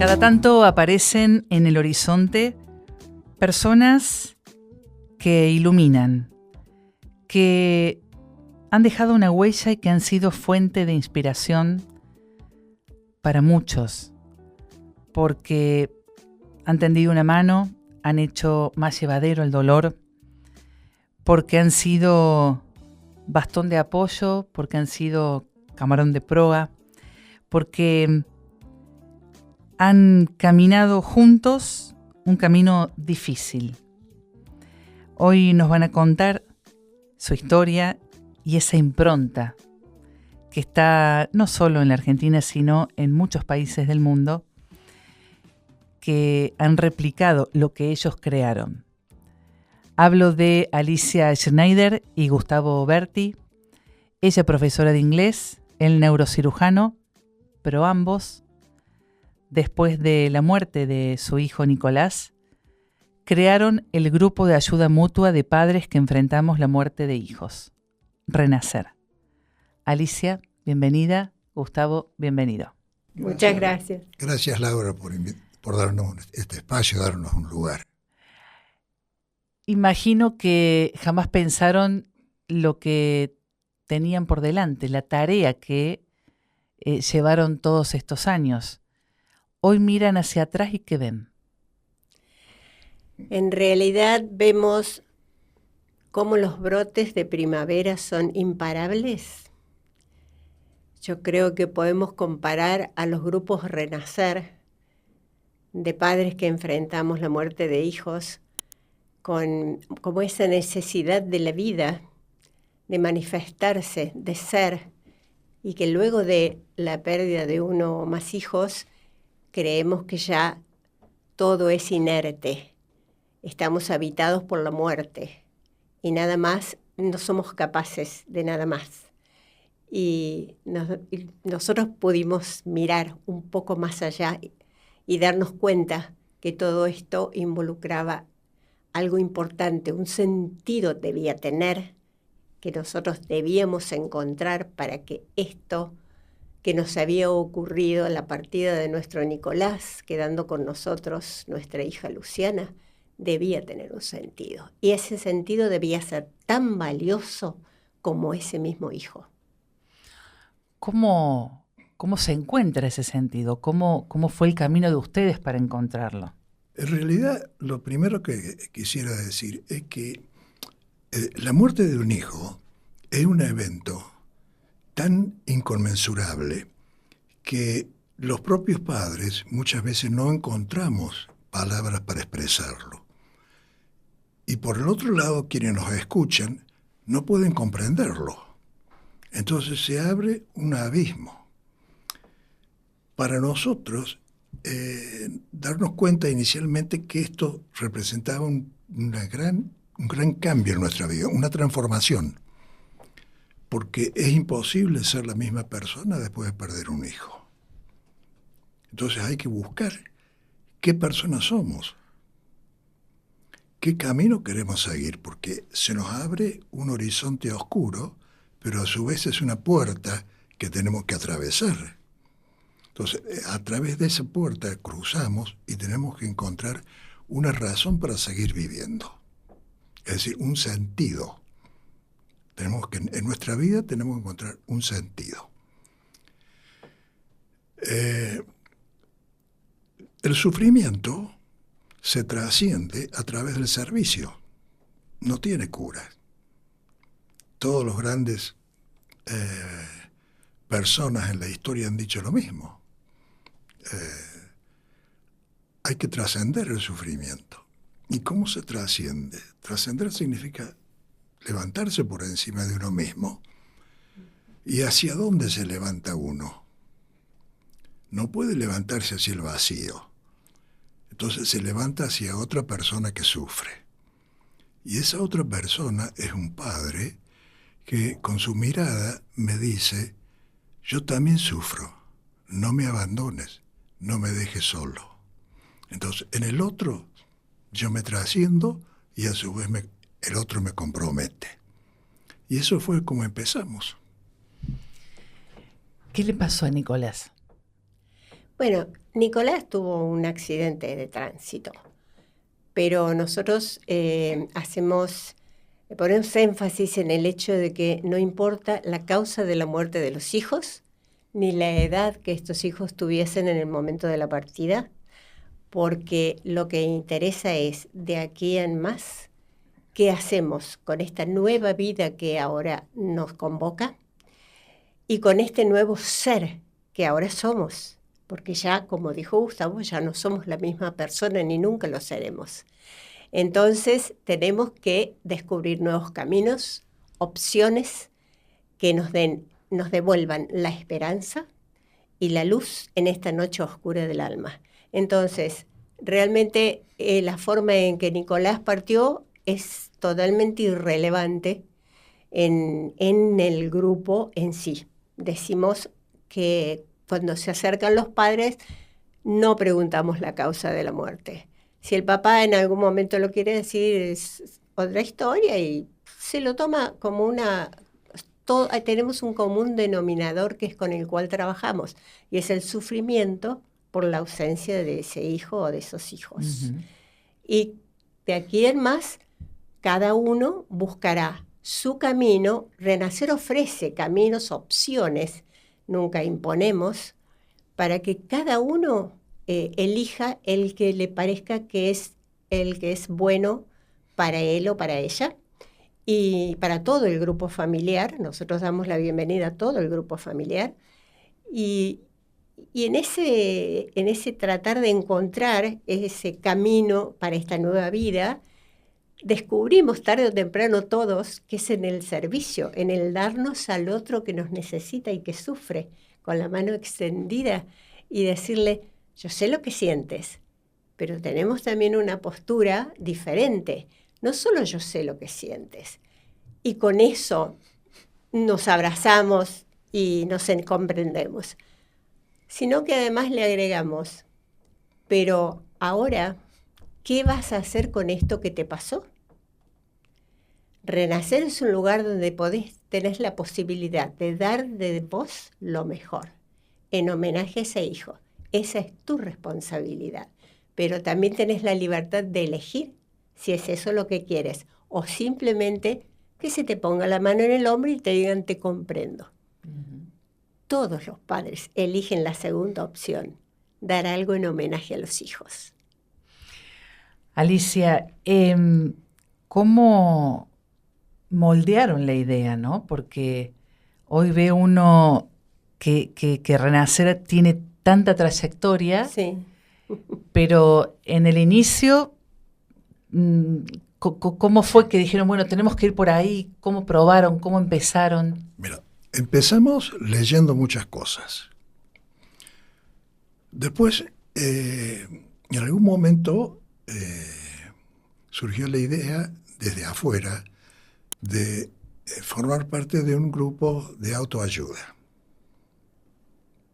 Cada tanto aparecen en el horizonte personas que iluminan, que han dejado una huella y que han sido fuente de inspiración para muchos, porque han tendido una mano, han hecho más llevadero el dolor, porque han sido bastón de apoyo, porque han sido camarón de proa, porque han caminado juntos un camino difícil. Hoy nos van a contar su historia y esa impronta que está no solo en la Argentina, sino en muchos países del mundo que han replicado lo que ellos crearon. Hablo de Alicia Schneider y Gustavo Berti, ella profesora de inglés, él neurocirujano, pero ambos, después de la muerte de su hijo Nicolás, crearon el grupo de ayuda mutua de padres que enfrentamos la muerte de hijos, Renacer. Alicia, bienvenida. Gustavo, bienvenido. Muchas gracias. Gracias, Laura, por darnos este espacio, darnos un lugar. Imagino que jamás pensaron lo que tenían por delante, la tarea que llevaron todos estos años. Hoy miran hacia atrás y ¿qué ven? En realidad vemos cómo los brotes de primavera son imparables. Yo creo que podemos comparar a los grupos Renacer de padres que enfrentamos la muerte de hijos con como esa necesidad de la vida, de manifestarse, de ser, y que luego de la pérdida de uno o más hijos, creemos que ya todo es inerte, estamos habitados por la muerte y nada más, no somos capaces de nada más. Y nosotros pudimos mirar un poco más allá y darnos cuenta que todo esto involucraba algo importante, un sentido debía tener, que nosotros debíamos encontrar para que esto que nos había ocurrido, la partida de nuestro Nicolás, quedando con nosotros nuestra hija Luciana, debía tener un sentido. Y ese sentido debía ser tan valioso como ese mismo hijo. ¿Cómo se encuentra ese sentido? ¿Cómo fue el camino de ustedes para encontrarlo? En realidad, lo primero que quisiera decir es que la muerte de un hijo es un evento tan inconmensurable que los propios padres muchas veces no encontramos palabras para expresarlo. Y por el otro lado, quienes nos escuchan no pueden comprenderlo. Entonces se abre un abismo. Para nosotros, darnos cuenta inicialmente que esto representaba un gran cambio en nuestra vida, una transformación. Porque es imposible ser la misma persona después de perder un hijo. Entonces hay que buscar qué persona somos, qué camino queremos seguir, porque se nos abre un horizonte oscuro, pero a su vez es una puerta que tenemos que atravesar. Entonces, a través de esa puerta cruzamos y tenemos que encontrar una razón para seguir viviendo. Es decir, un sentido. En nuestra vida tenemos que encontrar un sentido. El sufrimiento se trasciende a través del servicio. No tiene cura. Todos los grandes personas en la historia han dicho lo mismo. Hay que trascender el sufrimiento. ¿Y cómo se trasciende? Trascender significa levantarse por encima de uno mismo. ¿Y hacia dónde se levanta uno? No puede levantarse hacia el vacío. Entonces se levanta hacia otra persona que sufre. Y esa otra persona es un padre que con su mirada me dice, yo también sufro, no me abandones, no me dejes solo. Entonces en el otro yo me trasciendo y a su vez el otro me compromete. Y eso fue como empezamos. ¿Qué le pasó a Nicolás? Bueno, Nicolás tuvo un accidente de tránsito, pero nosotros ponemos énfasis en el hecho de que no importa la causa de la muerte de los hijos, ni la edad que estos hijos tuviesen en el momento de la partida, porque lo que interesa es, de aquí en más, qué hacemos con esta nueva vida que ahora nos convoca y con este nuevo ser que ahora somos, porque ya, como dijo Gustavo, ya no somos la misma persona ni nunca lo seremos. Entonces tenemos que descubrir nuevos caminos, opciones que nos devuelvan la esperanza y la luz en esta noche oscura del alma. Entonces, realmente la forma en que Nicolás partió es totalmente irrelevante en el grupo en sí. Decimos que cuando se acercan los padres no preguntamos la causa de la muerte. Si el papá en algún momento lo quiere decir, es otra historia y se lo toma como tenemos un común denominador que es con el cual trabajamos, y es el sufrimiento por la ausencia de ese hijo o de esos hijos. Uh-huh. Y de aquí en más, cada uno buscará su camino. Renacer ofrece caminos, opciones, nunca imponemos, para que cada uno elija el que le parezca que es el que es bueno para él o para ella. Y para todo el grupo familiar, nosotros damos la bienvenida a todo el grupo familiar, y en ese tratar de encontrar ese camino para esta nueva vida, descubrimos tarde o temprano todos que es en el servicio, en el darnos al otro que nos necesita y que sufre, con la mano extendida, y decirle, yo sé lo que sientes, pero tenemos también una postura diferente. No solo yo sé lo que sientes, y con eso nos abrazamos y nos comprendemos, sino que además le agregamos, pero ahora, ¿qué vas a hacer con esto que te pasó? Renacer es un lugar donde tenés la posibilidad de dar de vos lo mejor, en homenaje a ese hijo. Esa es tu responsabilidad, pero también tenés la libertad de elegir si es eso lo que quieres, o simplemente que se te ponga la mano en el hombro y te digan te comprendo. Uh-huh. Todos los padres eligen la segunda opción, dar algo en homenaje a los hijos. Alicia, ¿cómo moldearon la idea, no? Porque hoy ve uno que Renacer tiene tanta trayectoria, sí. Pero en el inicio, ¿cómo fue que dijeron, bueno, tenemos que ir por ahí? ¿Cómo probaron? ¿Cómo empezaron? Mira, empezamos leyendo muchas cosas. Después, en algún momento, surgió la idea desde afuera de formar parte de un grupo de autoayuda.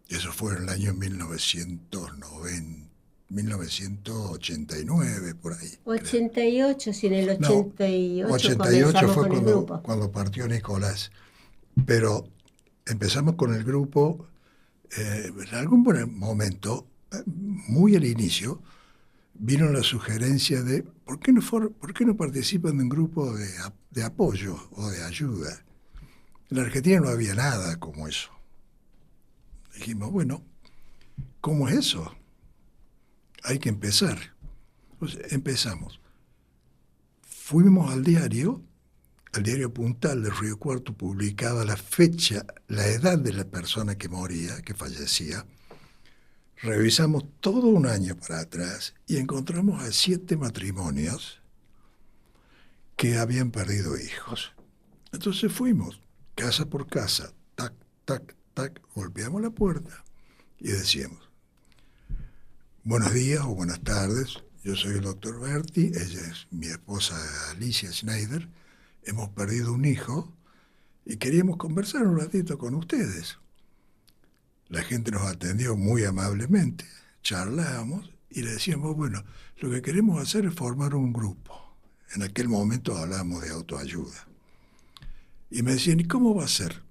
Eso fue en el año 1989, por ahí. 88, si en el 88. No, 88 fue cuando partió Nicolás. Pero empezamos con el grupo, en algún momento, muy al inicio, vino la sugerencia de ¿por qué no participan de un grupo de apoyo o de ayuda? En la Argentina no había nada como eso. Dijimos, bueno, ¿cómo es eso? Hay que empezar. Entonces empezamos. Fuimos al diario Puntal de Río Cuarto, publicaba la fecha, la edad de la persona que moría, que fallecía. Revisamos todo un año para atrás y encontramos a 7 matrimonios que habían perdido hijos. Entonces fuimos, casa por casa, tac, tac, tac, golpeamos la puerta y decíamos, buenos días o buenas tardes, yo soy el doctor Berti, ella es mi esposa Alicia Schneider, hemos perdido un hijo y queríamos conversar un ratito con ustedes. La gente nos atendió muy amablemente, charlábamos y le decíamos, bueno, lo que queremos hacer es formar un grupo. En aquel momento hablábamos de autoayuda. Y me decían, ¿y cómo va a ser?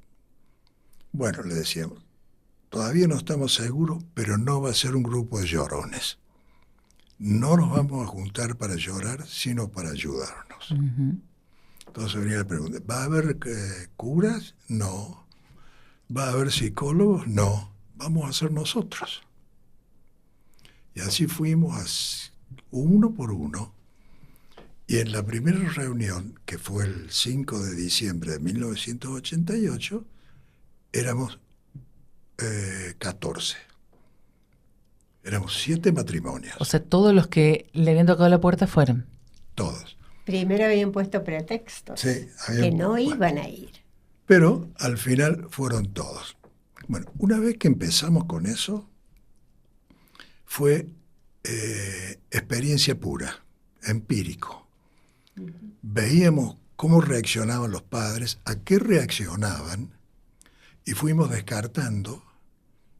Bueno, le decíamos, todavía no estamos seguros, pero no va a ser un grupo de llorones. No nos vamos a juntar para llorar, sino para ayudarnos. Ujú. Entonces venía la pregunta, ¿va a haber curas? No. ¿Va a haber psicólogos? No. Vamos a ser nosotros. Y así fuimos uno por uno. Y en la primera reunión, que fue el 5 de diciembre de 1988, éramos 14. Éramos 7 matrimonios. O sea, todos los que le habían tocado la puerta fueron. Todos. Primero habían puesto pretextos Sí, que no iban a ir. Pero al final fueron todos. Bueno, una vez que empezamos con eso, fue experiencia pura, empírico. Veíamos cómo reaccionaban los padres, a qué reaccionaban, y fuimos descartando.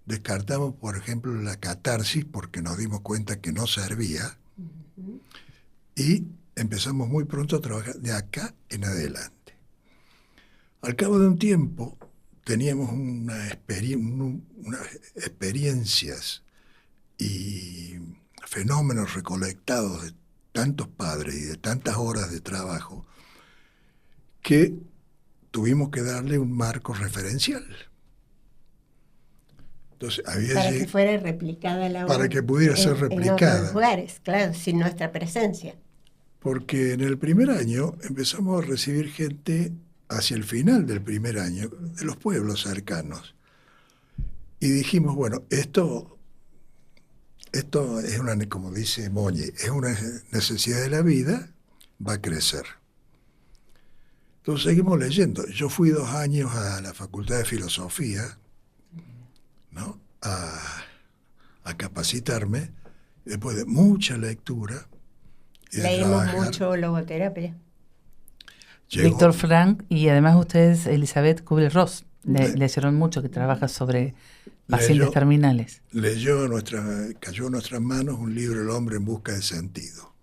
Descartamos, por ejemplo, la catarsis porque nos dimos cuenta que no servía, y empezamos muy pronto a trabajar de acá en adelante. Al cabo de un tiempo teníamos unas experiencias y fenómenos recolectados de tantos padres y de tantas horas de trabajo que tuvimos que darle un marco referencial. Entonces, Para que fuera replicada la para que pudiera ser replicada. En otros lugares, claro, sin nuestra presencia. Porque en el primer año empezamos a recibir gente hacia el final del primer año de los pueblos cercanos. Y dijimos, bueno, esto es una, como dice Moñe, es una necesidad de la vida, va a crecer. Entonces seguimos leyendo. Yo fui 2 años a la Facultad de Filosofía, ¿no? a capacitarme, después de mucha lectura. Y de Leímos trabajar. mucho logoterapia. Víctor Frank y además ustedes, Elizabeth Kubler-Ross, le hicieron mucho, que trabaja sobre pacientes terminales. Cayó en nuestras manos un libro, El hombre en busca de sentido.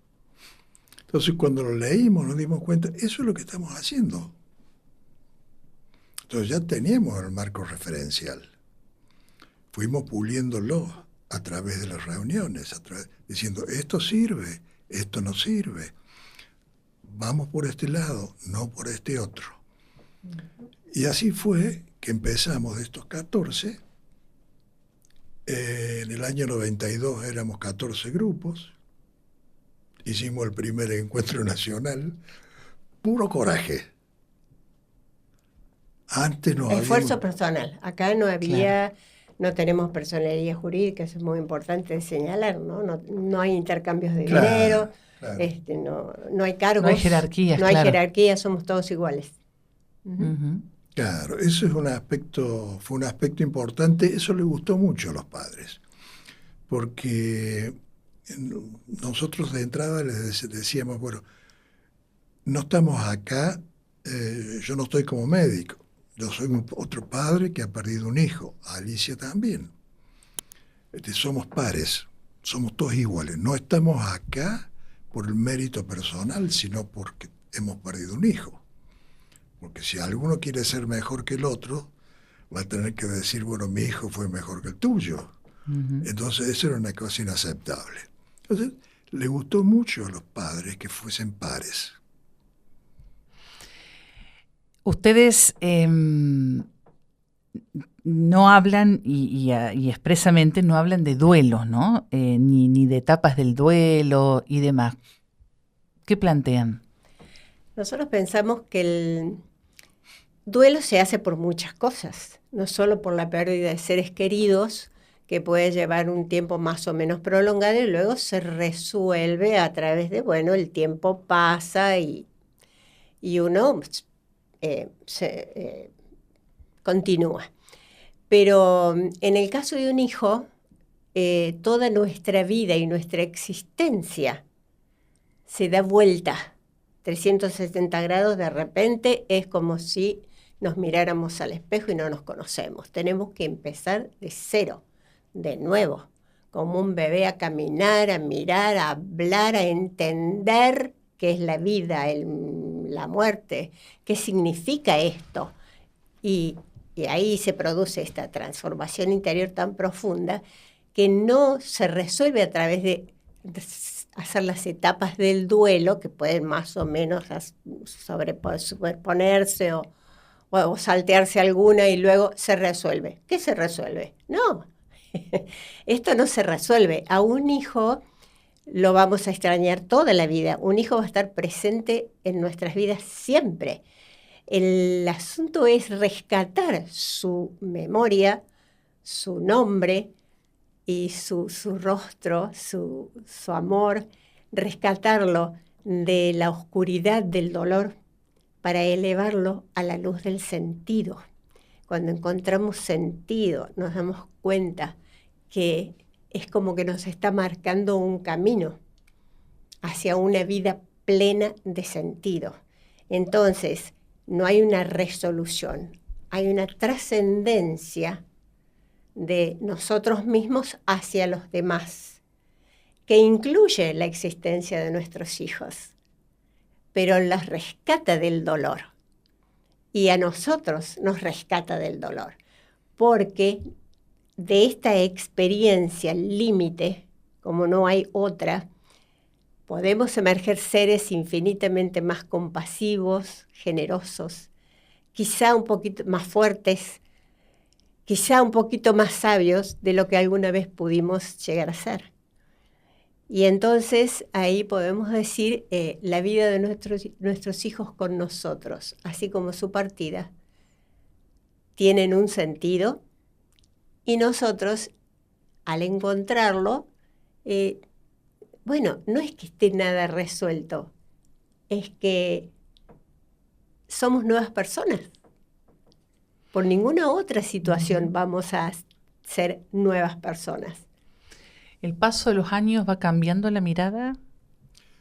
Entonces, cuando lo leímos, nos dimos cuenta, eso es lo que estamos haciendo. Entonces, ya teníamos el marco referencial. Fuimos puliéndolo a través de las reuniones, diciendo, esto sirve, esto no sirve. Vamos por este lado, no por este otro. Y así fue que empezamos de estos 14. En el año 92 éramos 14 grupos. Hicimos el primer encuentro nacional. Puro coraje. Antes no había... Esfuerzo personal. Acá no había... Claro. No tenemos personería jurídica, eso es muy importante señalar, ¿no? No hay intercambios de dinero. Claro. No hay cargos. No hay jerarquías. No hay jerarquías, somos todos iguales. Claro, eso fue un aspecto importante, eso le gustó mucho a los padres, porque nosotros de entrada les decíamos, bueno, no estamos acá, yo no estoy como médico, yo soy otro padre que ha perdido un hijo, Alicia también. Somos pares, somos todos iguales, no estamos acá por el mérito personal, sino porque hemos perdido un hijo. Porque si alguno quiere ser mejor que el otro, va a tener que decir, bueno, mi hijo fue mejor que el tuyo. Entonces, eso era una cosa inaceptable. Entonces, le gustó mucho a los padres que fuesen pares. Ustedes no hablan, y expresamente no hablan de duelos, ¿no? Ni de etapas del duelo y demás. ¿Qué plantean? Nosotros pensamos que el duelo se hace por muchas cosas, no solo por la pérdida de seres queridos, que puede llevar un tiempo más o menos prolongado y luego se resuelve a través de, bueno, el tiempo pasa y uno continúa. Pero en el caso de un hijo, toda nuestra vida y nuestra existencia se da vuelta 360 grados, de repente es como si nos miráramos al espejo y no nos conocemos. Tenemos que empezar de cero, de nuevo, como un bebé, a caminar, a mirar, a hablar, a entender qué es la vida, la muerte, qué significa esto. Y y ahí se produce esta transformación interior tan profunda que no se resuelve a través de hacer las etapas del duelo, que pueden más o menos superponerse o saltearse alguna y luego se resuelve. ¿Qué se resuelve? No, esto no se resuelve. A un hijo lo vamos a extrañar toda la vida. Un hijo va a estar presente en nuestras vidas siempre. El asunto es rescatar su memoria, su nombre y su rostro, su amor, rescatarlo de la oscuridad del dolor para elevarlo a la luz del sentido. Cuando encontramos sentido, nos damos cuenta que es como que nos está marcando un camino hacia una vida plena de sentido. Entonces, no hay una resolución, hay una trascendencia de nosotros mismos hacia los demás, que incluye la existencia de nuestros hijos, pero los rescata del dolor. Y a nosotros nos rescata del dolor, porque de esta experiencia límite, como no hay otra, podemos emerger seres infinitamente más compasivos, generosos, quizá un poquito más fuertes, quizá un poquito más sabios de lo que alguna vez pudimos llegar a ser. Y entonces ahí podemos decir la vida de nuestros hijos con nosotros, así como su partida, tienen un sentido y nosotros, al encontrarlo, bueno, no es que esté nada resuelto, es que somos nuevas personas. Por ninguna otra situación vamos a ser nuevas personas. ¿El paso de los años va cambiando la mirada?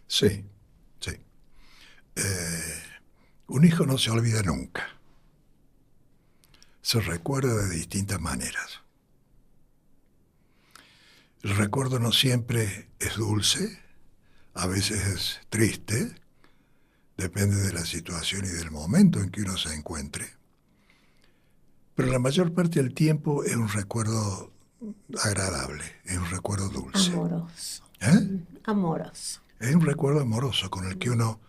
Sí, sí. Un hijo no se olvida nunca. Se recuerda de distintas maneras. El recuerdo no siempre es dulce, a veces es triste, depende de la situación y del momento en que uno se encuentre. Pero la mayor parte del tiempo es un recuerdo agradable, es un recuerdo dulce. Amoroso. Amoroso. Es un recuerdo amoroso con el que uno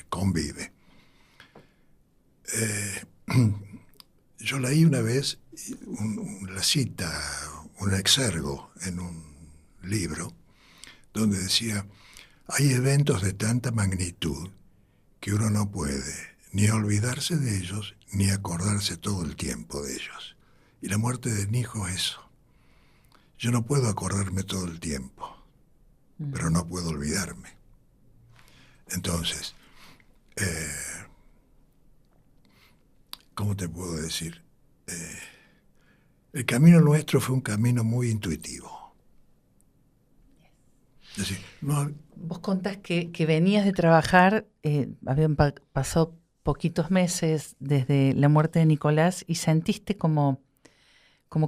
convive. Yo leí una vez la cita, un exergo en un libro, donde decía, hay eventos de tanta magnitud que uno no puede ni olvidarse de ellos, ni acordarse todo el tiempo de ellos. Y la muerte de un hijo es eso. Yo no puedo acordarme todo el tiempo, pero no puedo olvidarme. Entonces, ¿cómo te puedo decir? El camino nuestro fue un camino muy intuitivo. Es decir, no... Vos contás que venías de trabajar, habían pasado poquitos meses desde la muerte de Nicolás y sentiste como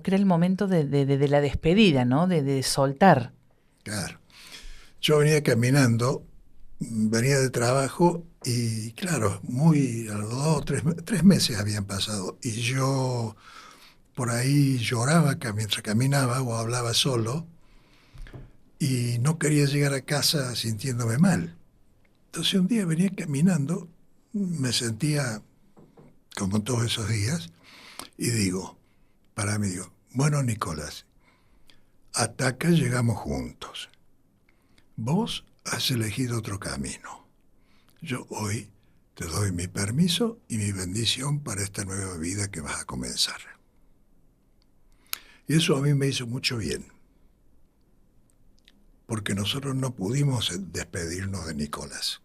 que era el momento de la despedida, ¿no? De soltar. Claro. Yo venía caminando, venía de trabajo y claro, a los 3 meses habían pasado y yo por ahí lloraba mientras caminaba o hablaba solo y no quería llegar a casa sintiéndome mal. Entonces un día venía caminando, me sentía como todos esos días y digo, bueno, Nicolás, hasta acá llegamos juntos. Vos has elegido otro camino. Yo hoy te doy mi permiso y mi bendición para esta nueva vida que vas a comenzar. Y eso a mí me hizo mucho bien, porque nosotros no pudimos despedirnos de Nicolás.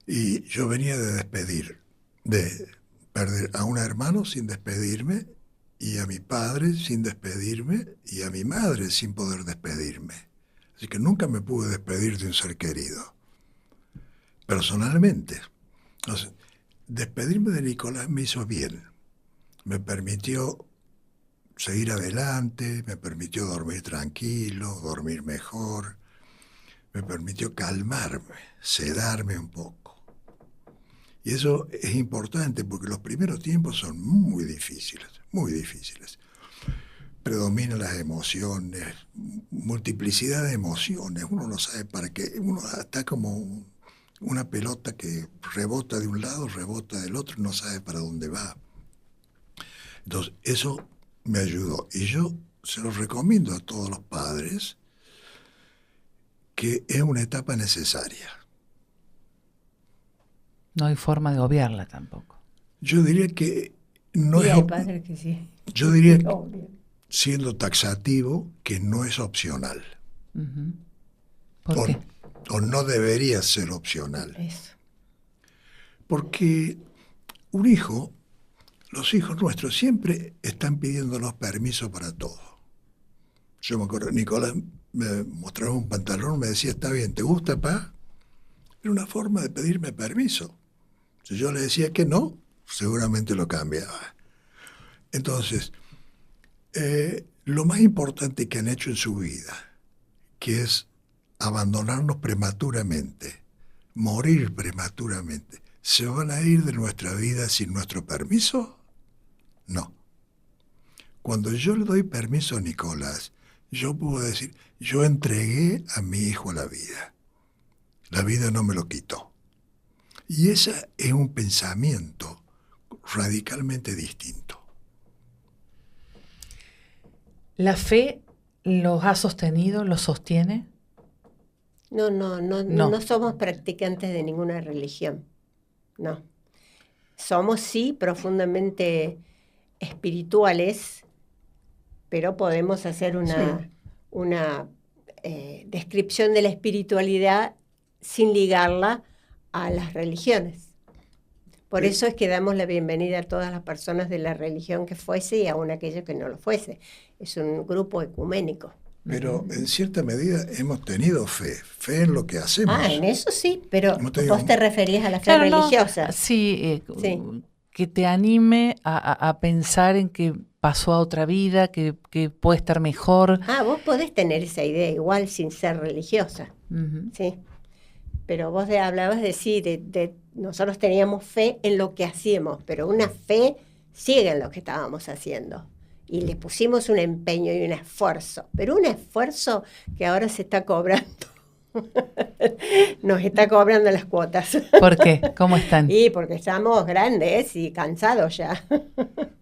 Y yo venía de perder a un hermano sin despedirme, y a mi padre sin despedirme, y a mi madre sin poder despedirme. Así que nunca me pude despedir de un ser querido, personalmente. Entonces, despedirme de Nicolás me hizo bien. Me permitió seguir adelante, me permitió dormir tranquilo, dormir mejor, me permitió calmarme, sedarme un poco. Y eso es importante porque los primeros tiempos son muy difíciles, muy difíciles. Predominan las emociones, multiplicidad de emociones, uno no sabe para qué, uno está como una pelota que rebota de un lado, rebota del otro, no sabe para dónde va. Entonces, eso me ayudó. Y yo se lo recomiendo a todos los padres, que es una etapa necesaria. No hay forma de obviarla tampoco. Yo diría que no sí, es... hay padres que sí. Yo diría, Obvio. siendo taxativo, que no es opcional. Uh-huh. ¿Por qué? O no debería ser opcional. Eso. Porque un hijo, los hijos nuestros siempre están pidiéndonos permiso para todo. Yo me acuerdo, Nicolás me mostraba un pantalón, me decía, está bien, ¿te gusta, pa? Era una forma de pedirme permiso. Si yo le decía que no, seguramente lo cambiaba. Entonces, lo más importante que han hecho en su vida, que es abandonarnos prematuramente, morir prematuramente, ¿se van a ir de nuestra vida sin nuestro permiso? No. Cuando yo le doy permiso a Nicolás, yo puedo decir, yo entregué a mi hijo a la vida. La vida no me lo quitó. Y ese es un pensamiento radicalmente distinto. ¿La fe los ha sostenido, los sostiene? No somos practicantes de ninguna religión. No. Somos sí profundamente espirituales, pero podemos hacer una descripción de la espiritualidad sin ligarla a las religiones. Por eso es que damos la bienvenida a todas las personas de la religión que fuese y aún aquellos que no lo fuese. Es un grupo ecuménico. Pero en cierta medida hemos tenido fe en lo que hacemos. En eso sí, pero vos te referías a la fe religiosa. No, sí, que te anime a pensar en que pasó a otra vida, que puede estar mejor. Vos podés tener esa idea igual sin ser religiosa. Uh-huh. Sí. Pero vos hablabas de nosotros teníamos fe en lo que hacíamos, pero una fe ciega en lo que estábamos haciendo. Y le pusimos un empeño y un esfuerzo, pero un esfuerzo que ahora se está cobrando. Nos está cobrando las cuotas. ¿Por qué? ¿Cómo están? Y porque estamos grandes y cansados ya.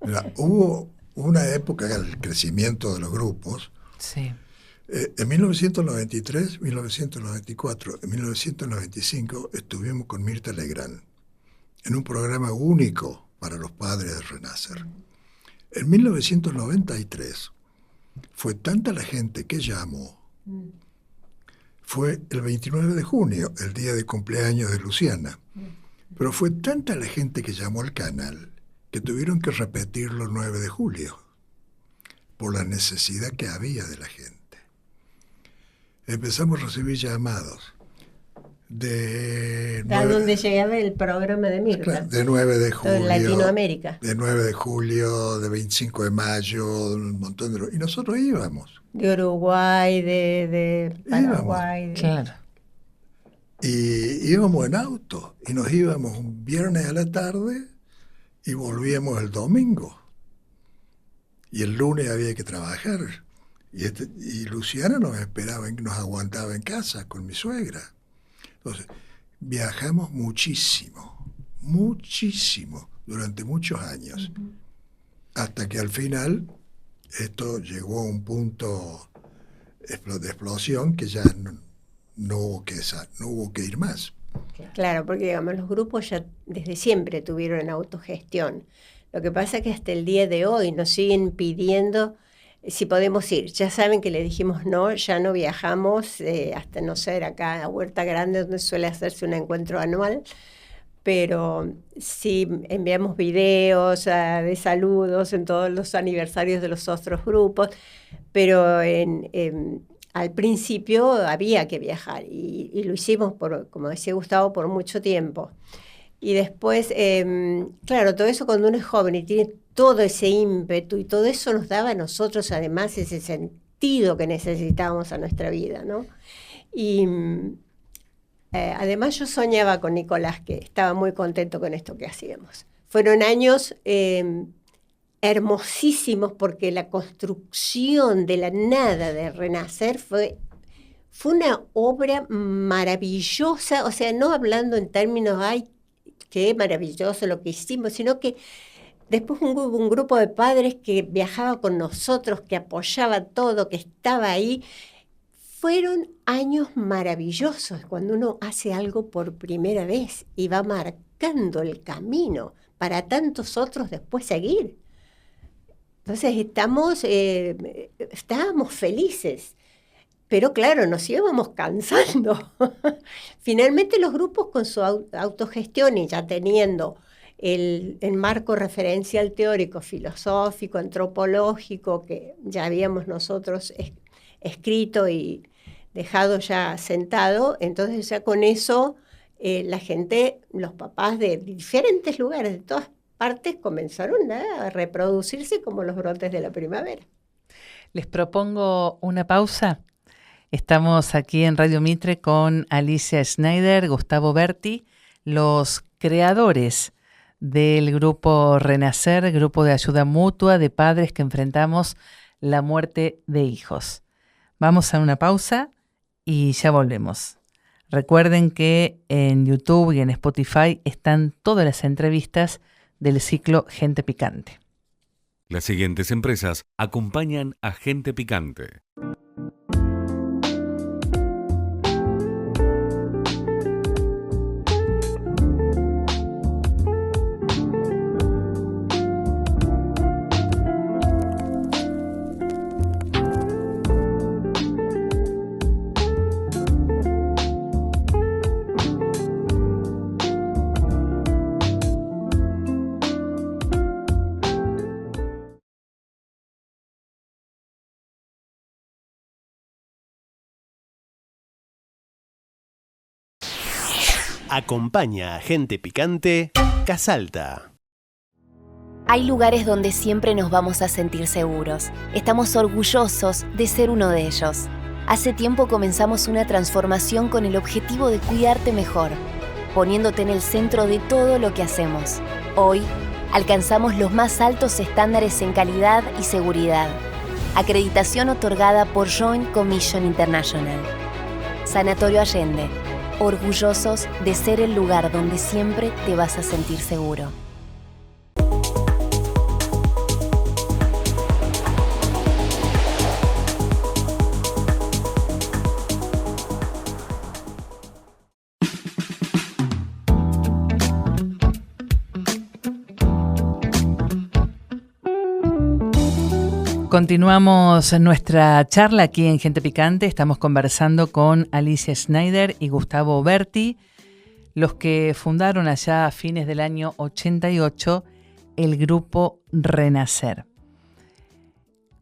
Mira, hubo una época del crecimiento de los grupos. Sí. En 1993, 1994, en 1995 estuvimos con Mirta Legrand en un programa único para los padres de Renacer. En 1993 fue tanta la gente que llamó, fue el 29 de junio, el día de cumpleaños de Luciana, pero fue tanta la gente que llamó al canal que tuvieron que repetirlo el 9 de julio por la necesidad que había de la gente. Empezamos a recibir llamados de donde llegaba el programa de Mirta. De 9 de julio. En Latinoamérica. De 9 de julio, de 25 de mayo, un montón de... Y nosotros íbamos. De Uruguay, de Paraguay. Claro. Y íbamos en auto. Y nos íbamos un viernes a la tarde y volvíamos el domingo. Y el lunes había que trabajar. Y Luciana nos esperaba, nos aguantaba en casa con mi suegra. Entonces, viajamos muchísimo, durante muchos años, hasta que al final esto llegó a un punto de explosión que ya no hubo que ir más. Claro, porque digamos, los grupos ya desde siempre tuvieron autogestión. Lo que pasa es que hasta el día de hoy nos siguen pidiendo si podemos ir. Ya saben que le dijimos no, ya no viajamos hasta, no sé, acá a Huerta Grande, donde suele hacerse un encuentro anual, pero sí enviamos videos de saludos en todos los aniversarios de los otros grupos, pero al principio había que viajar y lo hicimos, como decía Gustavo, por mucho tiempo. Y después, claro, todo eso cuando uno es joven y tiene todo ese ímpetu y todo eso nos daba a nosotros además ese sentido que necesitábamos a nuestra vida, ¿no? Y además yo soñaba con Nicolás, que estaba muy contento con esto que hacíamos. Fueron años hermosísimos porque la construcción de la nada de Renacer fue una obra maravillosa, o sea, no hablando en términos, ay, qué maravilloso lo que hicimos, sino que después hubo un grupo de padres que viajaba con nosotros, que apoyaba todo, que estaba ahí. Fueron años maravillosos cuando uno hace algo por primera vez y va marcando el camino para tantos otros después seguir. Entonces estábamos felices, pero claro, nos íbamos cansando. Finalmente los grupos con su autogestión y ya teniendo el marco referencial teórico, filosófico, antropológico, que ya habíamos nosotros escrito y dejado ya sentado, entonces ya con eso la gente, los papás de diferentes lugares, de todas partes, comenzaron a reproducirse como los brotes de la primavera. Les propongo una pausa. Estamos aquí en Radio Mitre con Alicia Schneider, Gustavo Berti, los creadores del grupo Renacer, grupo de ayuda mutua de padres que enfrentamos la muerte de hijos. Vamos a una pausa y ya volvemos. Recuerden que en YouTube y en Spotify están todas las entrevistas del ciclo Gente Picante. Las siguientes empresas acompañan a Gente Picante. Acompaña a Gente Picante, Casalta. Hay lugares donde siempre nos vamos a sentir seguros. Estamos orgullosos de ser uno de ellos. Hace tiempo comenzamos una transformación con el objetivo de cuidarte mejor, poniéndote en el centro de todo lo que hacemos. Hoy, alcanzamos los más altos estándares en calidad y seguridad. Acreditación otorgada por Joint Commission International. Sanatorio Allende. Orgullosos de ser el lugar donde siempre te vas a sentir seguro. Continuamos nuestra charla aquí en Gente Picante. Estamos conversando con Alicia Schneider y Gustavo Berti, los que fundaron allá a fines del año 88 el grupo Renacer.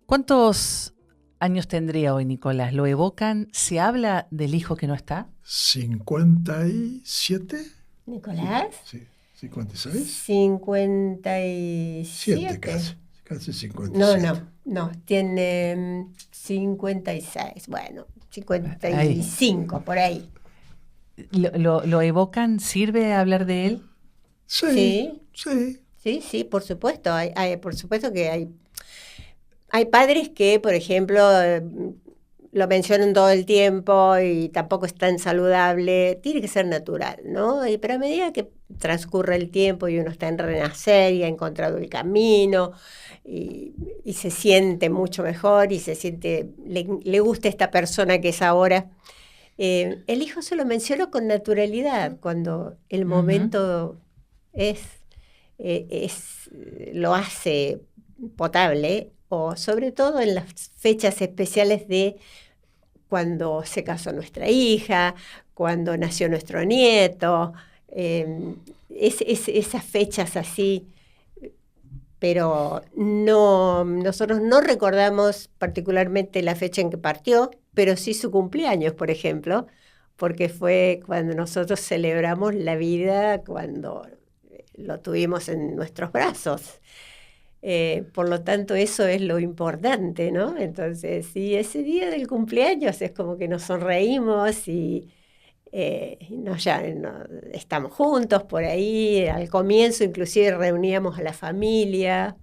¿Cuántos años tendría hoy Nicolás? ¿Lo evocan? ¿Se habla del hijo que no está? 57. ¿Nicolás? Sí, 56. 57. Casi 57. No, tiene 56, bueno, 55, por ahí. ¿Lo evocan? ¿Sirve hablar de él? Sí, por supuesto. Por supuesto que hay padres que, por ejemplo, lo mencionan todo el tiempo y tampoco es tan saludable. Tiene que ser natural, ¿no? Pero a medida que transcurre el tiempo y uno está en Renacer y ha encontrado el camino y se siente mucho mejor y le gusta esta persona que es ahora, el hijo se lo menciona con naturalidad cuando el momento lo hace potable, o sobre todo en las fechas especiales de cuando se casó nuestra hija, cuando nació nuestro nieto, esas fechas así. Pero nosotros no recordamos particularmente la fecha en que partió, pero sí su cumpleaños, por ejemplo, porque fue cuando nosotros celebramos la vida, cuando lo tuvimos en nuestros brazos. Por lo tanto, eso es lo importante, ¿no? Entonces, sí, ese día del cumpleaños es como que nos sonreímos y Estamos juntos por ahí. Al comienzo inclusive reuníamos a la familia,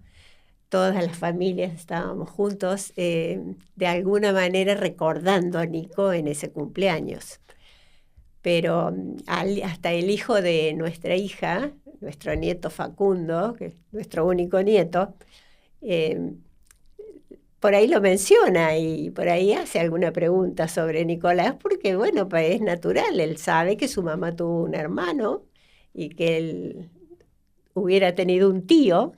todas las familias estábamos juntos, de alguna manera recordando a Nico en ese cumpleaños. Pero hasta el hijo de nuestra hija, nuestro nieto Facundo, que es nuestro único nieto, por ahí lo menciona y por ahí hace alguna pregunta sobre Nicolás, porque bueno, pues es natural, él sabe que su mamá tuvo un hermano y que él hubiera tenido un tío,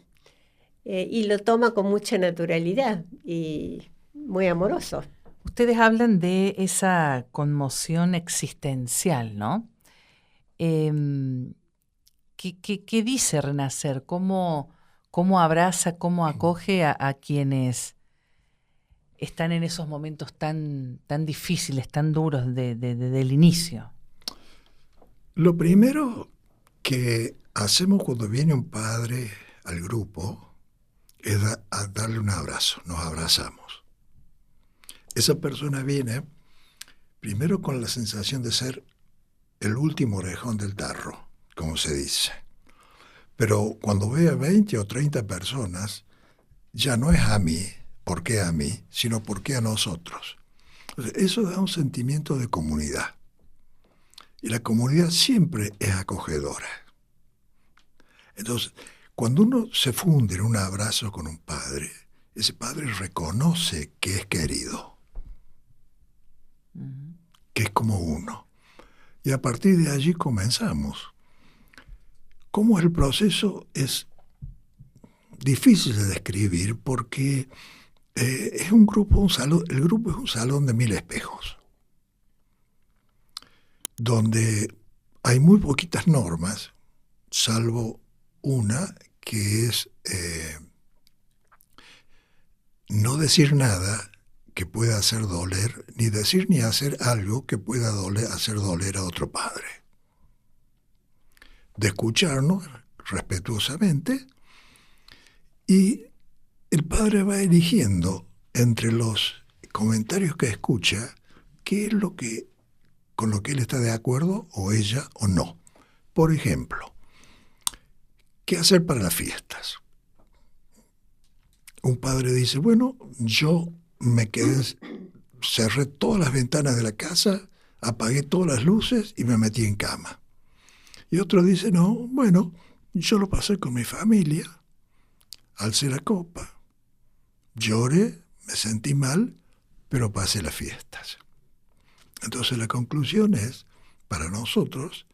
y lo toma con mucha naturalidad y muy amoroso. Ustedes hablan de esa conmoción existencial, ¿no? ¿Qué dice Renacer? ¿Cómo abraza, cómo acoge a quienes están en esos momentos tan difíciles, tan duros del inicio? Lo primero que hacemos cuando viene un padre al grupo es darle un abrazo, nos abrazamos. Esa persona viene primero con la sensación de ser el último orejón del tarro, como se dice. Pero cuando ve a 20 o 30 personas, ya no es a mí, ¿por qué a mí?, sino ¿por qué a nosotros? Entonces, eso da un sentimiento de comunidad. Y la comunidad siempre es acogedora. Entonces, cuando uno se funde en un abrazo con un padre, ese padre reconoce que es querido, que es como uno. Y a partir de allí comenzamos. ¿Cómo es el proceso? Es difícil de describir porque es un grupo, el grupo es un salón de 1000 espejos, donde hay muy poquitas normas, salvo una que es no decir nada que pueda hacer doler, ni decir ni hacer algo que pueda hacer doler a otro padre. De escucharnos respetuosamente, y el padre va eligiendo entre los comentarios que escucha qué es con lo que él está de acuerdo, o ella, o no. Por ejemplo, ¿qué hacer para las fiestas? Un padre dice, bueno, yo me quedé, cerré todas las ventanas de la casa, apagué todas las luces y me metí en cama. Y otro dice, no, bueno, yo lo pasé con mi familia, alcé la copa, lloré, me sentí mal, pero pasé las fiestas. Entonces la conclusión es, para nosotros,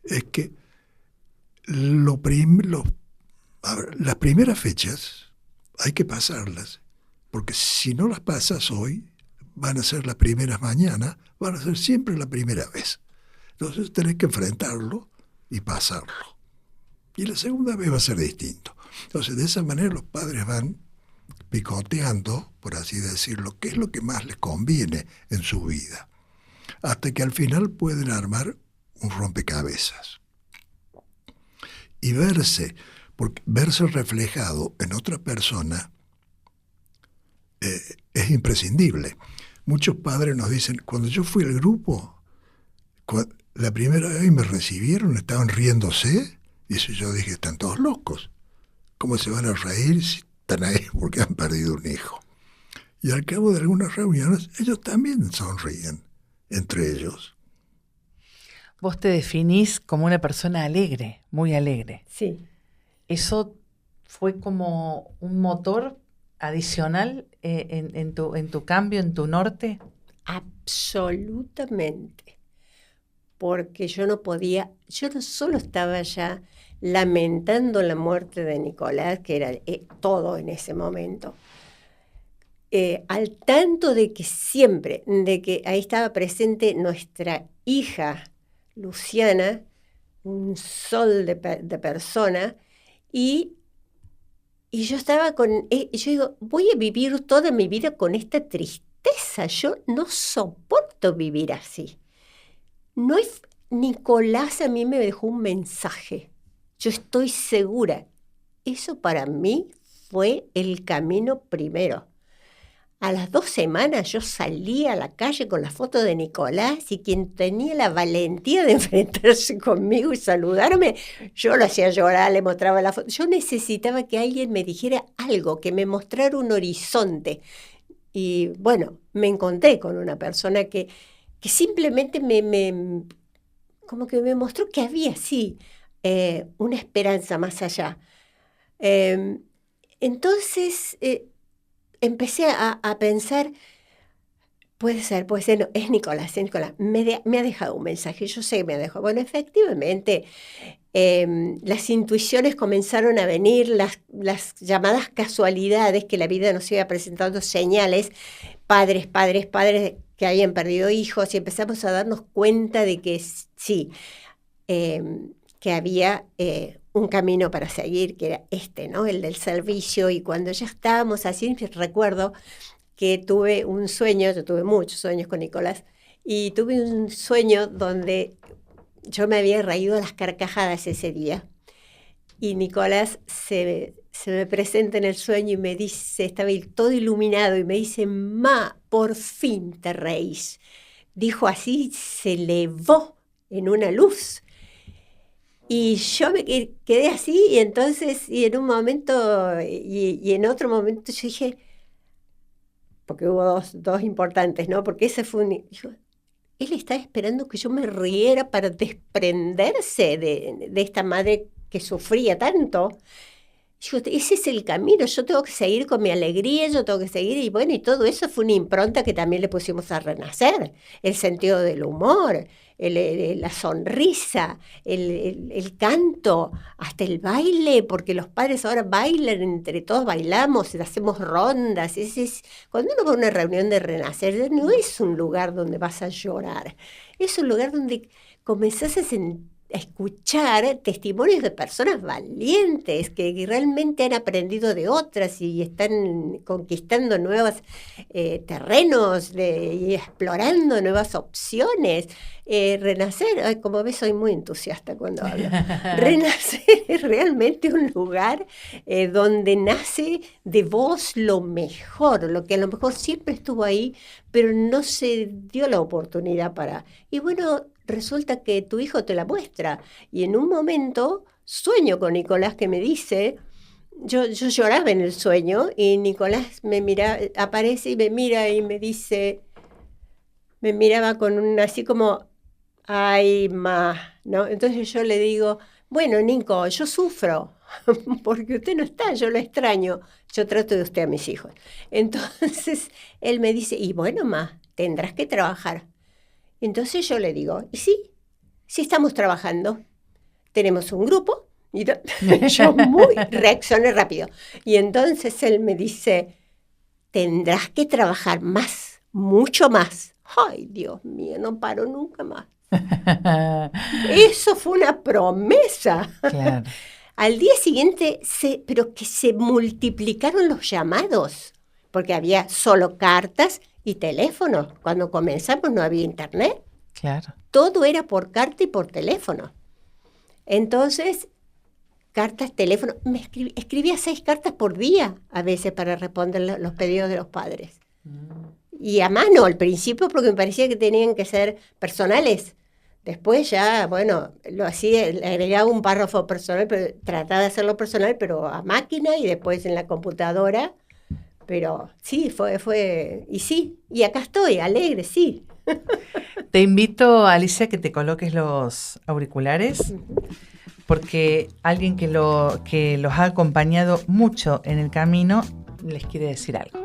es que las primeras fechas hay que pasarlas, porque si no las pasas hoy, van a ser las primeras mañana, van a ser siempre la primera vez. Entonces tenés que enfrentarlo y pasarlo. Y la segunda vez va a ser distinto. Entonces de esa manera los padres van picoteando, por así decirlo, qué es lo que más les conviene en su vida, hasta que al final pueden armar un rompecabezas. Y verse reflejado en otra persona es imprescindible. Muchos padres nos dicen, cuando yo fui al grupo, la primera vez me recibieron, estaban riéndose, y eso yo dije, están todos locos. ¿Cómo se van a reír si están ahí porque han perdido un hijo? Y al cabo de algunas reuniones, ellos también sonríen entre ellos. Vos te definís como una persona alegre, muy alegre. Sí. ¿Eso fue como un motor adicional en tu cambio, en tu norte? Absolutamente. Porque yo no solo estaba ya lamentando la muerte de Nicolás, que era todo en ese momento, al tanto de que ahí estaba presente nuestra hija Luciana, un sol de persona, y yo estaba yo digo, voy a vivir toda mi vida con esta tristeza, yo no soporto vivir así. Nicolás a mí me dejó un mensaje, yo estoy segura, eso para mí fue el camino primero. a las 2 semanas yo salía a la calle con la foto de Nicolás y quien tenía la valentía de enfrentarse conmigo y saludarme, yo lo hacía llorar, le mostraba la foto. Yo necesitaba que alguien me dijera algo, que me mostrara un horizonte. Y bueno, me encontré con una persona que simplemente como que me mostró que había, sí, una esperanza más allá. Entonces empecé a pensar, puede ser, no, es Nicolás, me ha dejado un mensaje, yo sé que me ha dejado. Bueno, efectivamente, las intuiciones comenzaron a venir, las llamadas casualidades que la vida nos iba presentando, señales, padres que habían perdido hijos, y empezamos a darnos cuenta de que sí, que había un camino para seguir, que era ¿no? El del servicio. Y cuando ya estábamos así, recuerdo que tuve un sueño, yo tuve muchos sueños con Nicolás, y tuve un sueño donde yo me había reído a las carcajadas ese día. Y Nicolás se me presenta en el sueño y me dice, estaba todo iluminado, y me dice, Ma, por fin te reís. Dijo así, se elevó en una luz. Y yo me quedé así, y entonces, y en un momento, y en otro momento yo dije, porque hubo dos importantes, ¿no? Porque ese fue dijo, él estaba esperando que yo me riera para desprenderse de esta madre que sufría tanto. Digo, ese es el camino, yo tengo que seguir con mi alegría, yo tengo que seguir, y bueno, y todo eso fue una impronta que también le pusimos a Renacer, el sentido del humor, la sonrisa, el canto, hasta el baile, porque los padres ahora bailan, entre todos bailamos, hacemos rondas. Cuando uno va a una reunión de Renacer, no es un lugar donde vas a llorar, es un lugar donde comenzás a escuchar testimonios de personas valientes que realmente han aprendido de otras y están conquistando nuevos terrenos y explorando nuevas opciones. Renacer, como ves, soy muy entusiasta cuando hablo. Renacer es realmente un lugar donde nace de vos lo mejor, lo que a lo mejor siempre estuvo ahí, pero no se dio la oportunidad para. Y bueno, resulta que tu hijo te la muestra. Y en un momento sueño con Nicolás, que me dice, yo lloraba en el sueño, y Nicolás aparece y me mira y me dice, me miraba con así como, ay, ma, ¿no? Entonces yo le digo, bueno, Nico, yo sufro, porque usted no está, yo lo extraño, yo trato de usted a mis hijos. Entonces él me dice, y bueno, ma, tendrás que trabajar. Entonces yo le digo, y sí estamos trabajando, tenemos un grupo, y yo reaccioné rápido. Y entonces él me dice, tendrás que trabajar más, mucho más. Ay, Dios mío, no paro nunca más. Eso fue una promesa. Claro. Al día siguiente, pero que se multiplicaron los llamados, porque había solo cartas y teléfono. Cuando comenzamos no había internet. Claro. Todo era por carta y por teléfono. Entonces, cartas, teléfono. Escribía 6 cartas por día a veces para responder los pedidos de los padres. Y a mano al principio, porque me parecía que tenían que ser personales. Después ya, bueno, lo hacía, le agregaba un párrafo personal, pero trataba de hacerlo personal, pero a máquina, y después en la computadora. Pero sí, fue, y sí, y acá estoy, alegre, sí. Te invito, Alicia, que te coloques los auriculares, porque alguien que los ha acompañado mucho en el camino les quiere decir algo.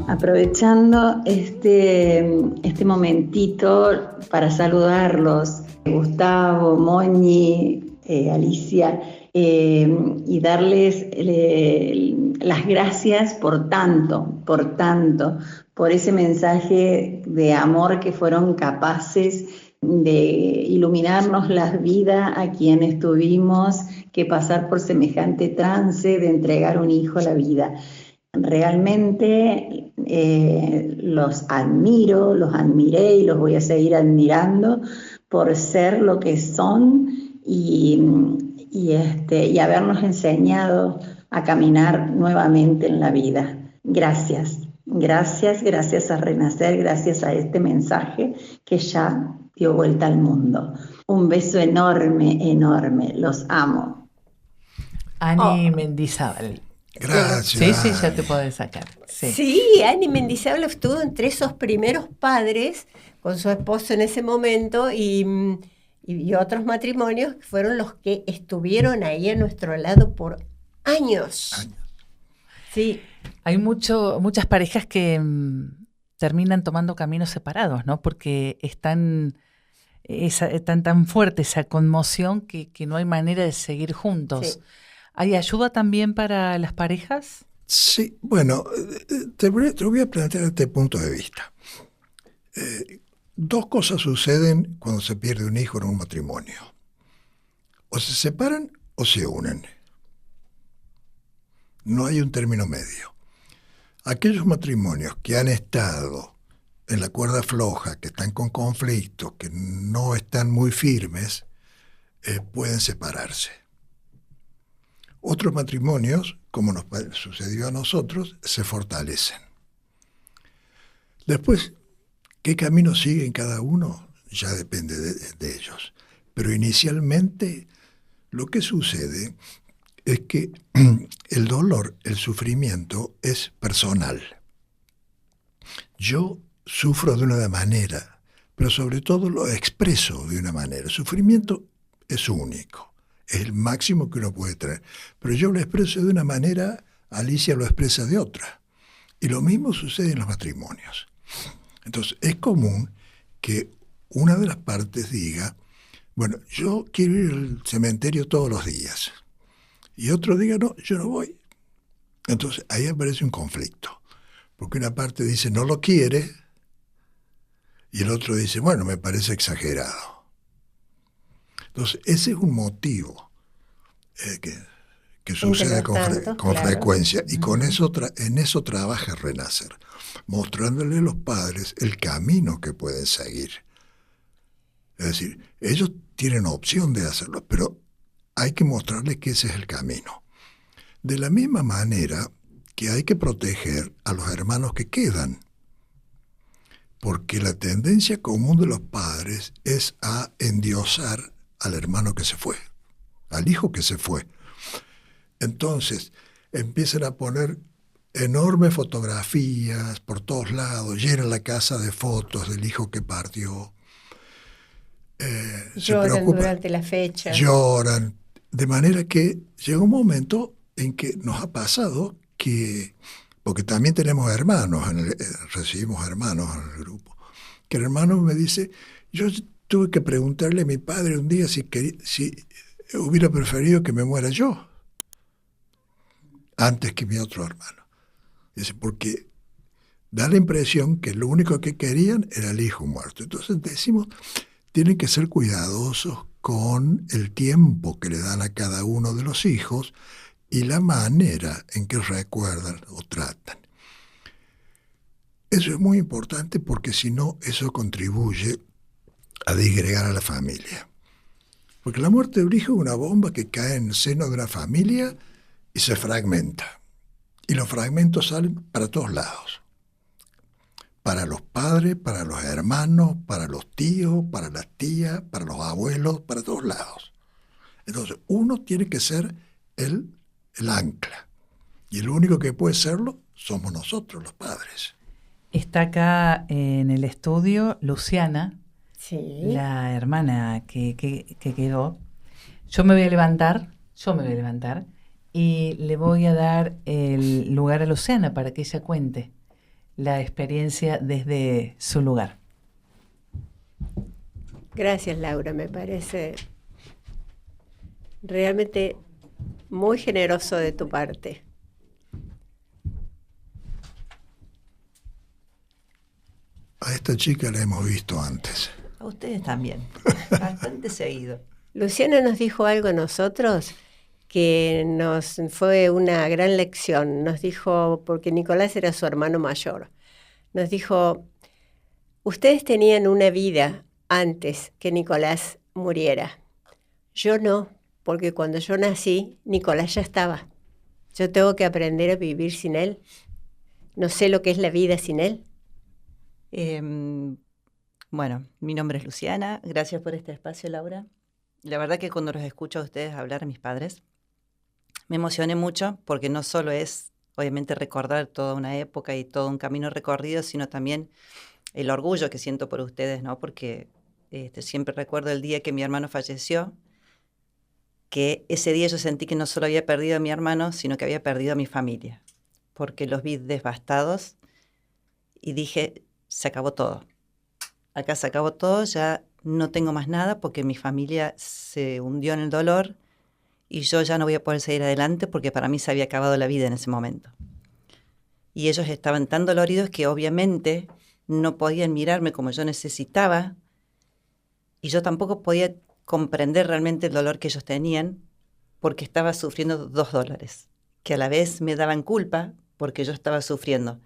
Aprovechando este momentito para saludarlos, Gustavo, Moñi, Alicia, y darles las gracias por ese mensaje de amor que fueron capaces de iluminarnos la vida a quienes tuvimos que pasar por semejante trance de entregar un hijo a la vida. Realmente los admiro, los admiré y los voy a seguir admirando por ser lo que son y habernos enseñado a caminar nuevamente en la vida. Gracias, gracias a Renacer, gracias a este mensaje que ya dio vuelta al mundo. Un beso enorme, enorme, los amo. Ani Mendizábal. Gracias. Sí, ya te podés sacar. Sí, Ani Mendizábal estuvo entre esos primeros padres con su esposo en ese momento y otros matrimonios que fueron los que estuvieron ahí a nuestro lado por años. Sí. Hay muchas parejas que terminan tomando caminos separados, ¿no? Porque es tan fuerte esa conmoción que no hay manera de seguir juntos. Sí. ¿Hay ayuda también para las parejas? Sí, bueno, te voy a plantear este punto de vista. Dos cosas suceden cuando se pierde un hijo en un matrimonio. O se separan o se unen. No hay un término medio. Aquellos matrimonios que han estado en la cuerda floja, que están con conflictos, que no están muy firmes, pueden separarse. Otros matrimonios, como nos sucedió a nosotros, se fortalecen. Después, ¿qué camino siguen cada uno? Ya depende de ellos. Pero inicialmente lo que sucede es que el dolor, el sufrimiento es personal. Yo sufro de una manera, pero sobre todo lo expreso de una manera. El sufrimiento es único, es el máximo que uno puede tener. Pero yo lo expreso de una manera, Alicia lo expresa de otra. Y lo mismo sucede en los matrimonios. Entonces, es común que una de las partes diga, bueno, yo quiero ir al cementerio todos los días. Y otro diga, no, yo no voy. Entonces, ahí aparece un conflicto. Porque una parte dice, no lo quiere, y el otro dice, bueno, me parece exagerado. Entonces, ese es un motivo que sucede con frecuencia. Y con eso en eso trabaja Renacer, mostrándole a los padres el camino que pueden seguir. Es decir, ellos tienen opción de hacerlo, pero hay que mostrarles que ese es el camino. De la misma manera que hay que proteger a los hermanos que quedan, porque la tendencia común de los padres es a endiosar al hermano que se fue, al hijo que se fue. Entonces empiezan a poner enormes fotografías por todos lados, llenan la casa de fotos del hijo que partió. Lloran durante la fecha. Lloran, de manera que llega un momento en que nos ha pasado que, porque también tenemos hermanos, recibimos hermanos en el grupo, que el hermano me dice, yo tuve que preguntarle a mi padre un día si hubiera preferido que me muera yo antes que mi otro hermano. Dice, porque da la impresión que lo único que querían era el hijo muerto. Entonces decimos, tienen que ser cuidadosos con el tiempo que le dan a cada uno de los hijos y la manera en que recuerdan o tratan. Eso es muy importante porque si no, eso contribuye a disgregar a la familia. Porque la muerte de un hijo es una bomba que cae en el seno de una familia y se fragmenta. Y los fragmentos salen para todos lados. Para los padres, para los hermanos, para los tíos, para las tías, para los abuelos, para todos lados. Entonces, uno tiene que ser el ancla. Y el único que puede serlo somos nosotros, los padres. Está acá en el estudio Luciana, sí, la hermana que quedó. Yo me voy a levantar y le voy a dar el lugar a Luciana para que ella cuente la experiencia desde su lugar. Gracias, Laura, me parece realmente muy generoso de tu parte. A esta chica la hemos visto antes. A ustedes también, bastante seguido. Luciana nos dijo algo a nosotros que nos fue una gran lección. Nos dijo, porque Nicolás era su hermano mayor, nos dijo, ustedes tenían una vida antes que Nicolás muriera. Yo no, porque cuando yo nací, Nicolás ya estaba. Yo tengo que aprender a vivir sin él. no sé lo que es la vida sin él. Bueno, mi nombre es Luciana. Gracias por este espacio, Laura. La verdad que cuando los escucho a ustedes hablar, a mis padres, me emocioné mucho porque no solo es, obviamente, recordar toda una época y todo un camino recorrido, sino también el orgullo que siento por ustedes, ¿no? Porque siempre recuerdo el día que mi hermano falleció, que ese día yo sentí que no solo había perdido a mi hermano, sino que había perdido a mi familia, porque los vi devastados y dije, se acabó todo. Acá se acabó todo, ya no tengo más nada porque mi familia se hundió en el dolor y yo ya no voy a poder seguir adelante porque para mí se había acabado la vida en ese momento. Y ellos estaban tan doloridos que obviamente no podían mirarme como yo necesitaba y yo tampoco podía comprender realmente el dolor que ellos tenían porque estaba sufriendo 2 dolores, que a la vez me daban culpa porque yo estaba sufriendo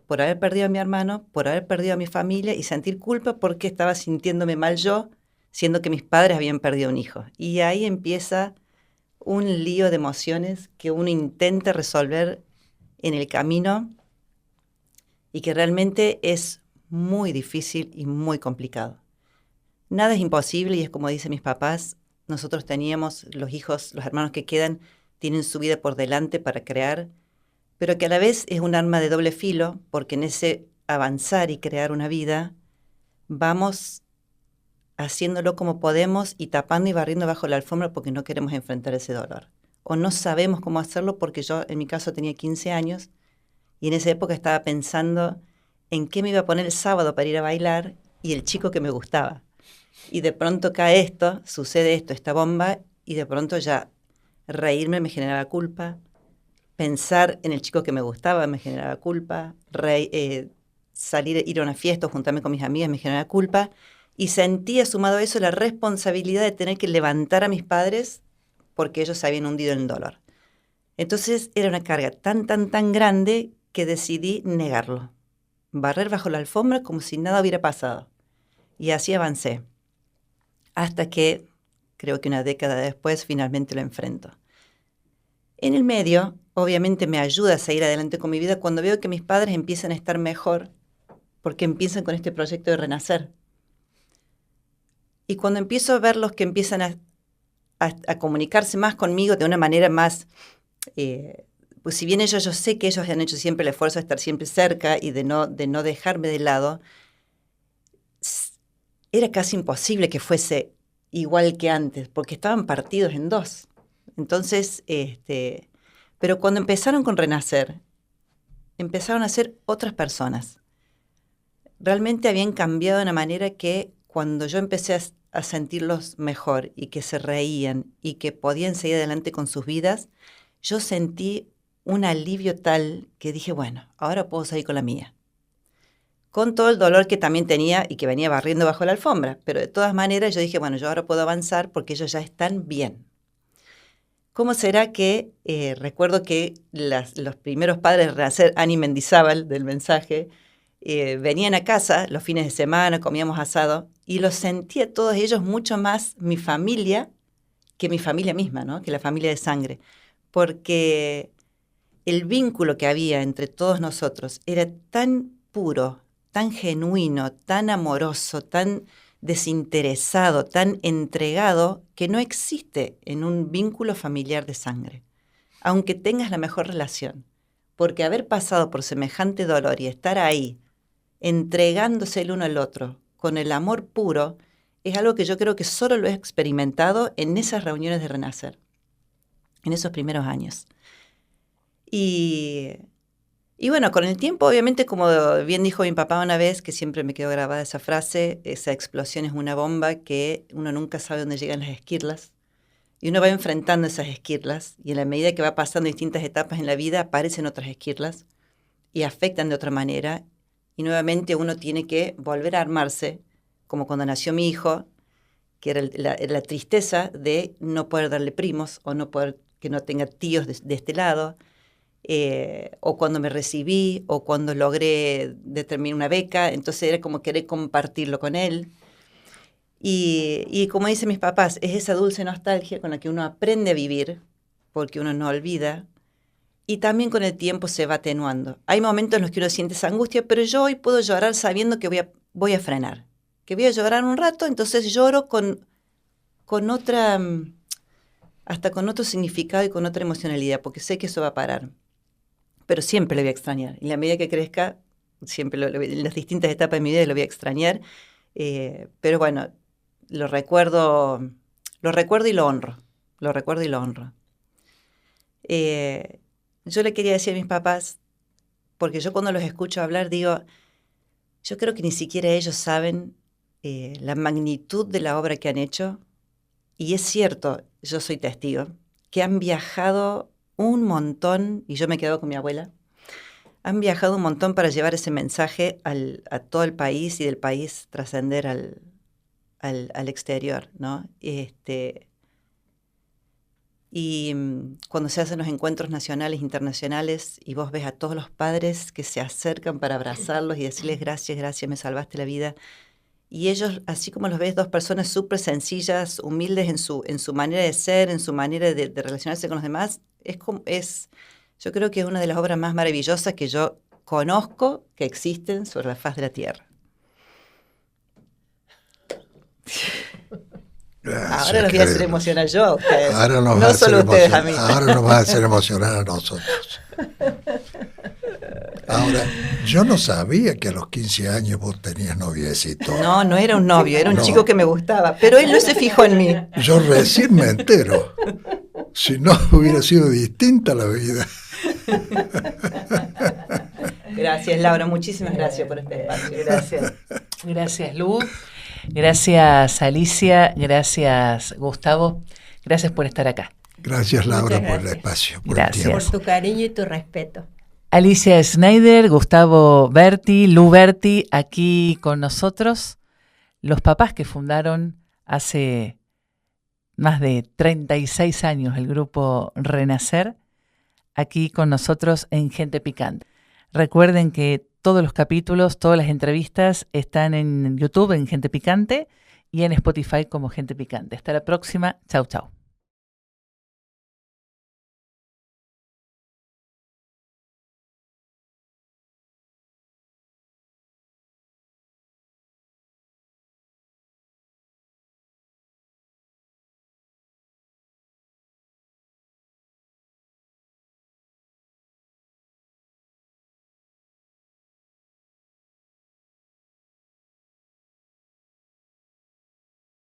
por haber perdido a mi hermano, por haber perdido a mi familia y sentir culpa porque estaba sintiéndome mal yo, siendo que mis padres habían perdido un hijo. Y ahí empieza un lío de emociones que uno intenta resolver en el camino y que realmente es muy difícil y muy complicado. Nada es imposible y es como dicen mis papás, nosotros teníamos, los hijos, los hermanos que quedan, tienen su vida por delante para crear, pero que a la vez es un arma de doble filo, porque en ese avanzar y crear una vida, vamos haciéndolo como podemos y tapando y barriendo bajo la alfombra porque no queremos enfrentar ese dolor. O no sabemos cómo hacerlo porque yo, en mi caso, tenía 15 años y en esa época estaba pensando en qué me iba a poner el sábado para ir a bailar y el chico que me gustaba. Y de pronto cae esto, sucede esto, esta bomba, y de pronto ya reírme me generaba culpa, pensar en el chico que me gustaba me generaba culpa, salir, ir a una fiesta o juntarme con mis amigas me generaba culpa, y sentía sumado a eso la responsabilidad de tener que levantar a mis padres porque ellos se habían hundido en el dolor. Entonces era una carga tan grande que decidí negarlo, barrer bajo la alfombra como si nada hubiera pasado. Y así avancé, hasta que, creo que una década después, finalmente lo enfrento. En el medio, obviamente me ayuda a seguir adelante con mi vida cuando veo que mis padres empiezan a estar mejor, porque empiezan con este proyecto de renacer. Y cuando empiezo a verlos que empiezan a comunicarse más conmigo de una manera más, pues si bien yo sé que ellos han hecho siempre el esfuerzo de estar siempre cerca y de no dejarme de lado, era casi imposible que fuese igual que antes, porque estaban partidos en 2. Entonces, pero cuando empezaron con Renacer, empezaron a ser otras personas. Realmente habían cambiado de una manera que cuando yo empecé a sentirlos mejor y que se reían y que podían seguir adelante con sus vidas, yo sentí un alivio tal que dije, bueno, ahora puedo seguir con la mía. Con todo el dolor que también tenía y que venía barriendo bajo la alfombra. Pero de todas maneras yo dije, bueno, yo ahora puedo avanzar porque ellos ya están bien. ¿Cómo será que, recuerdo que los primeros padres de Renacer, Ani Mendizábal, del mensaje, venían a casa los fines de semana, comíamos asado, y los sentía todos ellos mucho más mi familia que mi familia misma, ¿no? Que la familia de sangre. Porque el vínculo que había entre todos nosotros era tan puro, tan genuino, tan amoroso, tan desinteresado, tan entregado, que no existe en un vínculo familiar de sangre, aunque tengas la mejor relación. Porque haber pasado por semejante dolor y estar ahí, entregándose el uno al otro, con el amor puro, es algo que yo creo que solo lo he experimentado en esas reuniones de Renacer, en esos primeros años. Y bueno, con el tiempo, obviamente, como bien dijo mi papá una vez, que siempre me quedó grabada esa frase, esa explosión es una bomba que uno nunca sabe dónde llegan las esquirlas. Y uno va enfrentando esas esquirlas, y en la medida que va pasando distintas etapas en la vida, aparecen otras esquirlas y afectan de otra manera. Y nuevamente uno tiene que volver a armarse, como cuando nació mi hijo, que era la tristeza de no poder darle primos o no poder que no tenga tíos de este lado. O cuando me recibí, o cuando logré determinar una beca, entonces era como querer compartirlo con él. Y como dicen mis papás, es esa dulce nostalgia con la que uno aprende a vivir, porque uno no olvida, y también con el tiempo se va atenuando. Hay momentos en los que uno siente esa angustia, pero yo hoy puedo llorar sabiendo que voy a frenar, que voy a llorar un rato, entonces lloro con otra, hasta con otro significado y con otra emocionalidad, porque sé que eso va a parar. Pero siempre lo voy a extrañar. Y en la medida que crezca, siempre en las distintas etapas de mi vida lo voy a extrañar. Pero bueno, lo recuerdo y lo honro. Lo recuerdo y lo honro. Yo le quería decir a mis papás, porque yo cuando los escucho hablar digo, yo creo que ni siquiera ellos saben la magnitud de la obra que han hecho. Y es cierto, yo soy testigo, que han viajado un montón, y yo me he quedado con mi abuela, han viajado un montón para llevar ese mensaje a todo el país y del país trascender al exterior, ¿no? Y cuando se hacen los encuentros nacionales, internacionales, y vos ves a todos los padres que se acercan para abrazarlos y decirles gracias, gracias, me salvaste la vida. Y ellos, así como los ves, dos personas súper sencillas, humildes en su manera de ser, en su manera de relacionarse con los demás, yo creo que es una de las obras más maravillosas que yo conozco que existen sobre la faz de la Tierra. Gracias, ahora los voy a hacer emocionar yo a ustedes, ahora no solo ustedes a mí. Ahora nos va a hacer emocionar a nosotros. Ahora, yo no sabía que a los 15 años vos tenías noviecito. No era un novio, era un chico que me gustaba, pero él no se fijó en mí. Yo recién me entero. Si no, hubiera sido distinta la vida. Gracias, Laura, muchísimas gracias por este espacio. Gracias. Gracias, Lu. Gracias, Alicia. Gracias, Gustavo. Gracias por estar acá. Gracias, Laura, Muchas por el gracias. espacio, por Gracias. el Por tiempo. tu cariño y tu respeto. Alicia Schneider, Gustavo Berti, Lu Berti, aquí con nosotros, los papás que fundaron hace más de 36 años el grupo Renacer, aquí con nosotros en Gente Picante. Recuerden que todos los capítulos, todas las entrevistas están en YouTube en Gente Picante y en Spotify como Gente Picante. Hasta la próxima. Chau, chau.